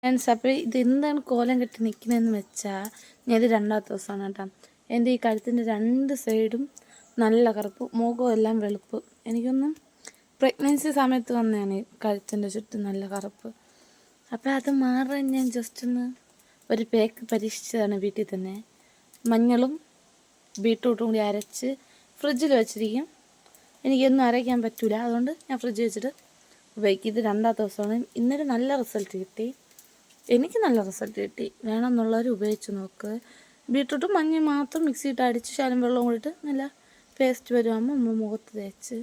Friends, അപ്പോൾ ഇതെന്താണ് കോലം കെട്ടി നിൽക്കുന്നതെന്ന് വെച്ചാൽ ഞാൻ ഇത് രണ്ടാമത്തെ ദിവസമാണ് കേട്ടോ. എൻ്റെ ഈ കഴുത്തിൻ്റെ രണ്ട് സൈഡും നല്ല കറുപ്പ്, മുഖം എല്ലാം വെളുപ്പ്. എനിക്കൊന്നും പ്രഗ്നൻസി സമയത്ത് വന്നതാണ് ഈ കഴുത്തിൻ്റെ ചുറ്റും നല്ല കറുപ്പ്. അപ്പോൾ അത് മാറാൻ ഞാൻ ജസ്റ്റ് ഒന്ന് ഒരു പേക്ക് പരീക്ഷിച്ചതാണ് വീട്ടിൽ തന്നെ. മഞ്ഞളും ബീട്രൂട്ടും കൂടി അരച്ച് ഫ്രിഡ്ജിൽ വെച്ചിരിക്കും. എനിക്കൊന്നും അരയ്ക്കാൻ പറ്റില്ല, അതുകൊണ്ട് ഞാൻ ഫ്രിഡ്ജിൽ വെച്ചിട്ട് ഉപയോഗിക്കും. ഇത് രണ്ടാമത്തെ ദിവസമാണ്. ഇന്നൊരു നല്ല റിസൾട്ട് കിട്ടി, എനിക്ക് നല്ല റിസൾട്ട് കിട്ടി. വേണമെന്നുള്ളവർ ഉപയോഗിച്ച് നോക്ക്. ബീട്രൂട്ടും മഞ്ഞൾ മാത്രം മിക്സിയിട്ട് അടിച്ച് ശകലം വെള്ളം കൂടിയിട്ട് നല്ല പേസ്റ്റ് വരുമ്പോൾ നമ്മൾ മുഖത്ത് തേച്ച്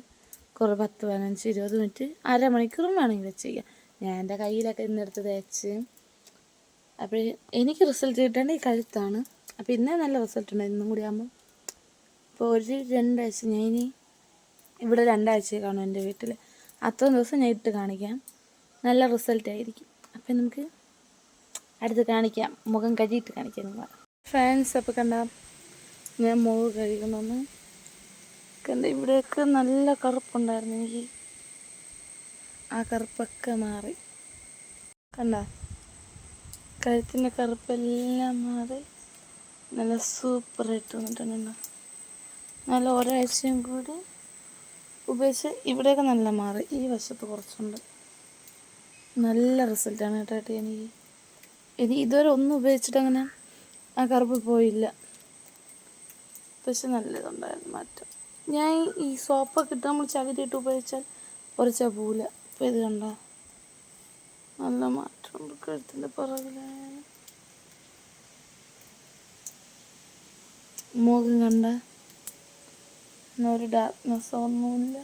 കുറേ 10, 15, 20 മിനിറ്റ് അരമണിക്കൂറും വേണമെങ്കിൽ വെച്ചേക്കാം. ഞാൻ എൻ്റെ കയ്യിലൊക്കെ ഇന്നെടുത്ത് തേച്ച്. അപ്പോൾ എനിക്ക് റിസൾട്ട് കിട്ടേണ്ട ഈ കഴുത്താണ്. അപ്പോൾ ഇന്നേ നല്ല റിസൾട്ട് ഉണ്ട്, ഇന്നും കൂടി ആകുമ്പോൾ. ഇപ്പോൾ ഒരു 2 ആഴ്ച ഞാൻ ഇനി ഇവിടെ 2 ആഴ്ച കാണും എൻ്റെ വീട്ടിൽ. അത്രയും ദിവസം ഞാൻ ഇട്ട് കാണിക്കാം, നല്ല റിസൾട്ട് ആയിരിക്കും. അപ്പം നമുക്ക് അടുത്ത് കാണിക്കാം, മുഖം കഴുകിയിട്ട് കാണിക്കാം നിങ്ങൾ ഫ്രണ്ട്സ്. അപ്പോൾ കണ്ട ഞാൻ മുഖം കഴുകണമെന്ന് കണ്ട, ഇവിടെയൊക്കെ നല്ല കറുപ്പുണ്ടായിരുന്നു എനിക്ക്, ആ കറുപ്പൊക്കെ മാറി. കണ്ട, കഴുത്തിൻ്റെ കറുപ്പെല്ലാം മാറി നല്ല സൂപ്പറായിട്ട് വന്നിട്ടുണ്ട്. നല്ല ഒരാഴ്ചയും കൂടി ഉപയോഗിച്ച് ഇവിടെയൊക്കെ നല്ല മാറി. ഈ വശത്ത് കുറച്ചുണ്ട്. നല്ല റിസൾട്ടാണ് കേട്ടോ എനിക്ക്. ഇനി ഇതുവരെ ഒന്നും ഉപയോഗിച്ചിട്ട് അങ്ങനെ ആ കറുപ്പ് പോയില്ല, പക്ഷെ നല്ലതുണ്ടായിരുന്നു മാറ്റം. ഞാൻ ഈ സോപ്പൊക്കെ ഇട്ട് നമ്മൾ ചകിരിയിട്ട് ഉപയോഗിച്ചാൽ കുറച്ചാൽ പോവില്ല. അപ്പോൾ ഇത് കണ്ട നല്ല മാറ്റമുണ്ട് കഴുത്തിൻ്റെ പുറകിലായാലും. മുഖം കണ്ട ഒരു ഡാർക്ക്നെസ് ഒന്നുമില്ല.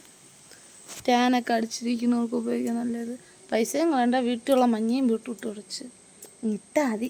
ടാനൊക്കെ അടിച്ചിരിക്കുന്നവർക്ക് ഉപയോഗിക്കാൻ നല്ലത്. പൈസയും വേണ്ട, വീട്ടിലുള്ള മഞ്ഞയും ബീട്രൂട്ട് ഉടച്ച് ഇട്ടാൽ മതി.